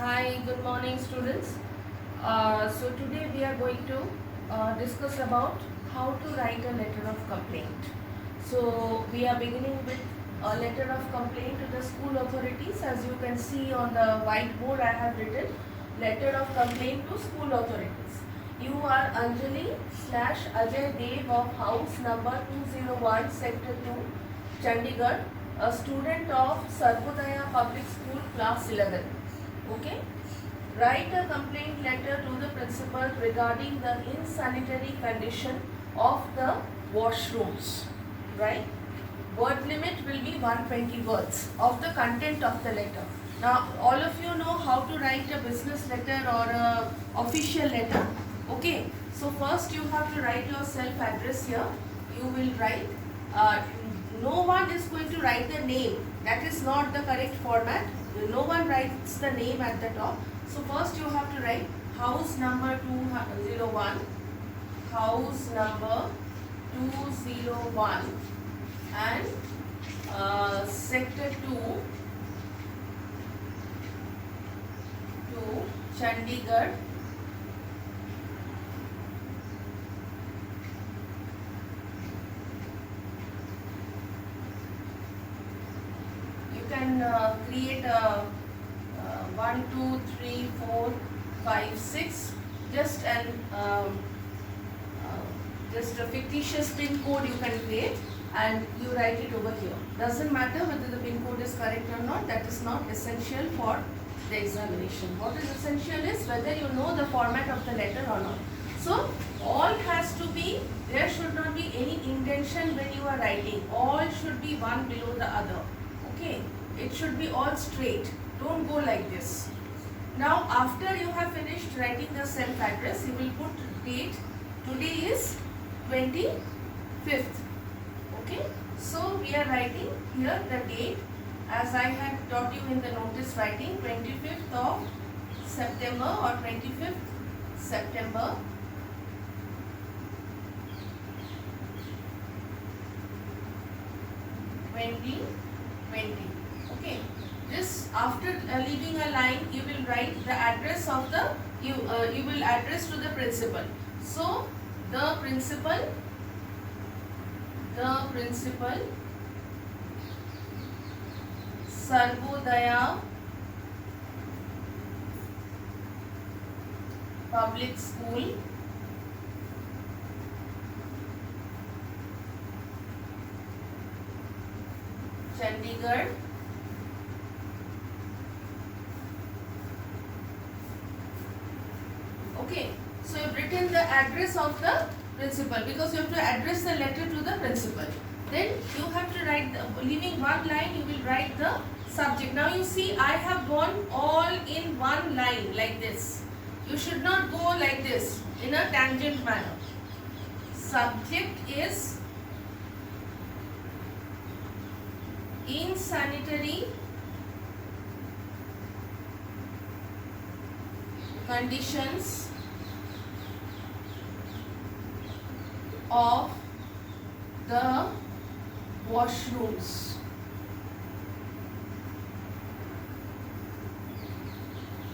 Hi, good morning students. So today we are going to discuss about how to write a letter of complaint. So we are beginning with a letter of complaint to the school authorities. As you can see on the whiteboard, I have written letter of complaint to school authorities. You are Anjali slash Ajay Dev of house number 201 sector 2 Chandigarh, a student of Sarvodaya Public School class 11. Okay. Write a complaint letter to the principal regarding the insanitary condition of the washrooms. Right. Word limit will be 120 words of the content of the letter. Now all of you know how to write a business letter or a official letter. Okay. So first you have to write your self address here. You will write. No one is going to write the name. That is not the correct format. No one writes the name at the top. So first you have to write house number 201, house number 201 and sector 2 to Chandigarh. You can create a 1, 2, 3, 4, 5, 6, just an just a fictitious pin code you can create and you write it over here. Doesn't matter whether the pin code is correct or not, that is not essential for the examination. What is essential is whether you know the format of the letter or not. So all has to be, there should not be any intention when you are writing. All should be one below the other. Okay, it should be all straight. Don't go like this. Now after you have finished writing the self address, you will put date. Today is 25th. Okay, so we are writing here the date as I had taught you in the notice writing, 25th of September or 25th September 2020. Okay, this after leaving a line you will write the address of the you will address to the principal. So the principal Sarvodaya Public School, Chandigarh. Okay, so you've written the address of the principal because you have to address the letter to the principal. Then you have to write, leaving one line, you will write the subject. Now you see I have gone all in one line like this. You should not go like this in a tangent manner. Subject is insanitary conditions of the washrooms.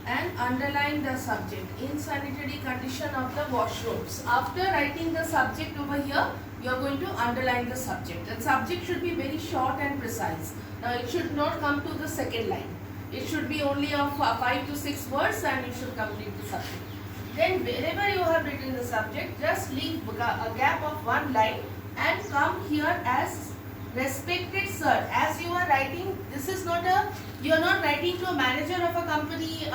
And underline the subject, insanitary condition of the washrooms. After writing the subject over here, you are going to underline the subject. The subject should be very short and precise. Now it should not come to the second line. It should be only of 5 to 6 words and you should complete the subject. Then wherever you have written the subject, just leave a gap of one line and come here as respected sir. As you are writing, this is not a, you are not writing to a manager of a company,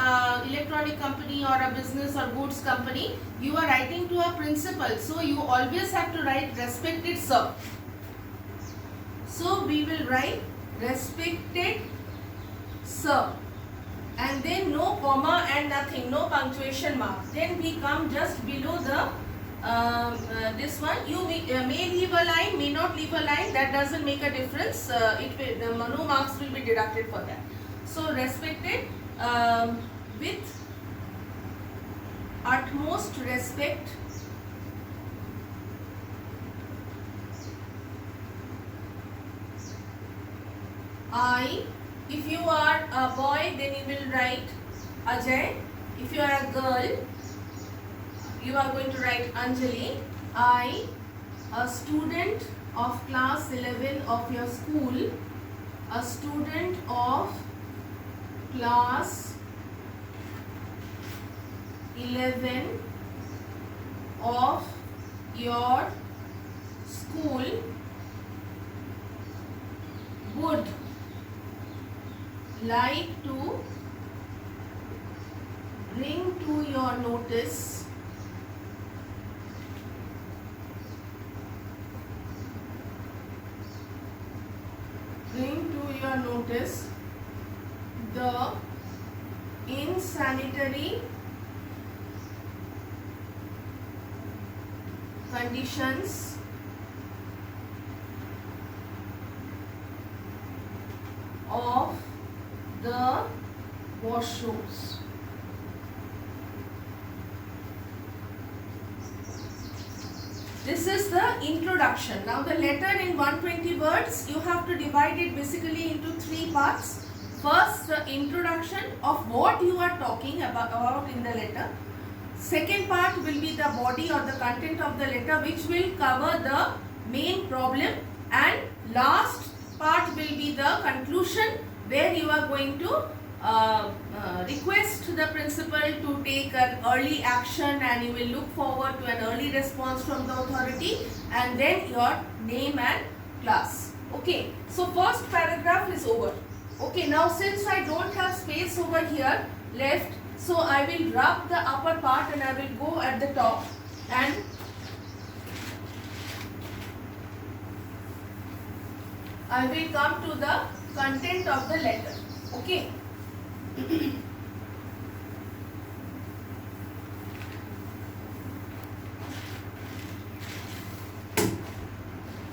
electronic company or a business or goods company. You are writing to a principal. So you always have to write respected sir. So we will write respected sir. And then no comma and nothing, no punctuation mark. Then we come just below the this one. You may leave a line, may not leave a line. That doesn't make a difference. No marks will be deducted for that. So respected with utmost respect. I. If you are a boy, then you will write Ajay. If you are a girl, you are going to write Anjali. I, a student of class 11 of your school, a student of class 11 of your school, would like to bring to your notice the insanitary conditions of the washrooms. This is the introduction. Now the letter in 120 words, you have to divide it basically into three parts. First, the introduction of what you are talking about in the letter. Second part will be the body or the content of the letter, which will cover the main problem, and last part will be the conclusion, where you are going to request the principal to take an early action, and you will look forward to an early response from the authority, and then your name and class. Okay, so first paragraph is over. Okay, now since I don't have space over here left, so I will rub the upper part and I will go at the top, and I will come to the content of the letter. Okay.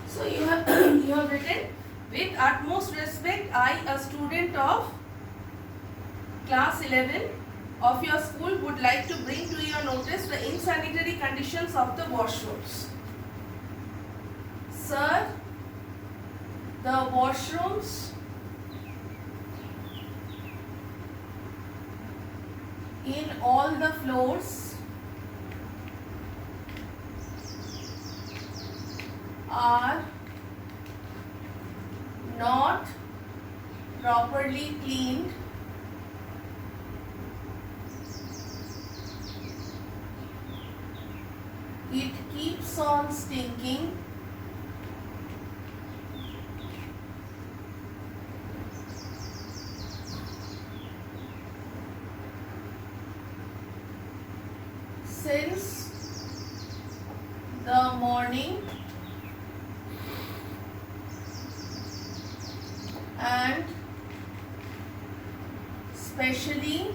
So you have written, with utmost respect, I, a student of class 11 of your school, would like to bring to your notice the insanitary conditions of the washrooms. Sir, the washrooms in all the floors are not properly cleaned it keeps on stinking since the morning and especially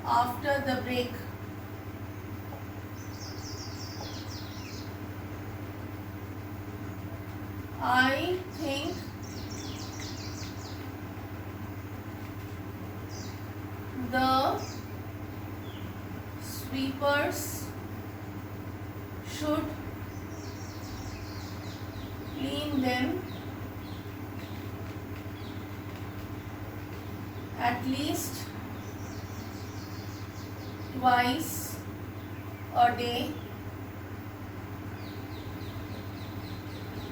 after the break. I think the sweepers should clean them at least twice a day.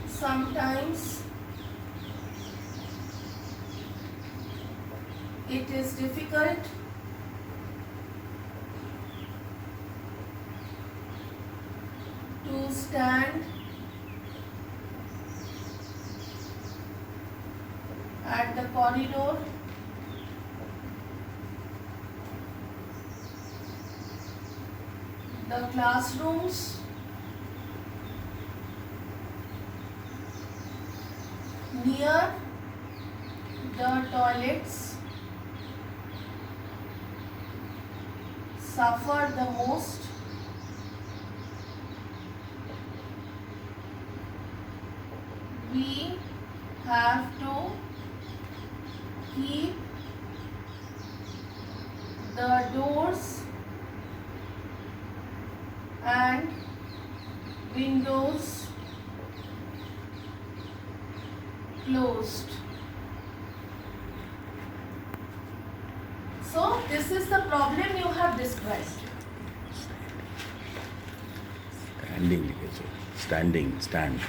Sometimes it is difficult to stand at the corridor the classrooms near the toilets suffer the most. We have to keep the doors and windows closed. So this is the problem you have described. Standing लिखे so standing stand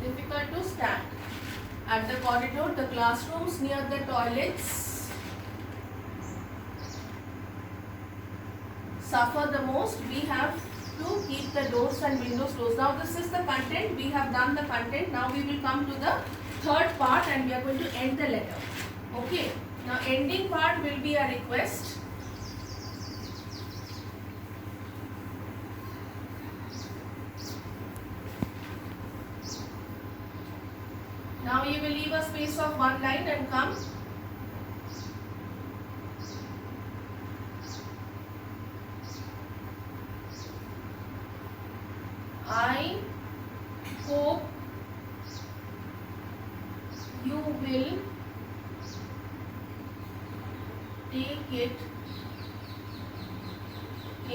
Difficult to stand. At the corridor, the classrooms near the toilets suffer the most. We have to keep the doors and windows closed. Now this is the content. We have done the content. Now we will come to the third part and we are going to end the letter. Okay. Now ending part will be a request. Now you will leave a space of one line and come. I hope you will take it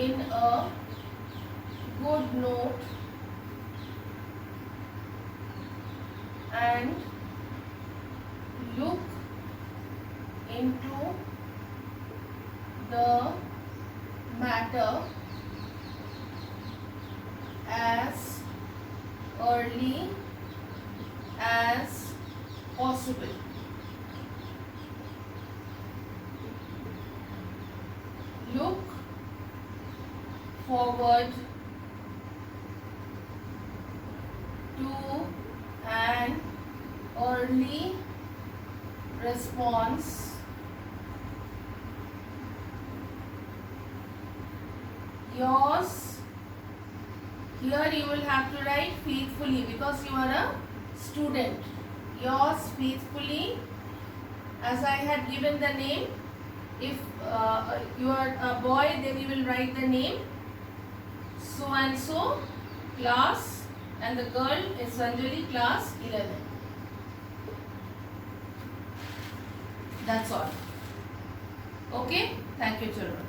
in a good note and look into the matter as early as possible. Look forward to an early response. Yours, here you will have to write faithfully because you are a student. Yours faithfully, as I had given the name. If you are a boy, then you will write the name so and so class, and the girl is Sanjali, class 11. That's all. Okay, thank you children.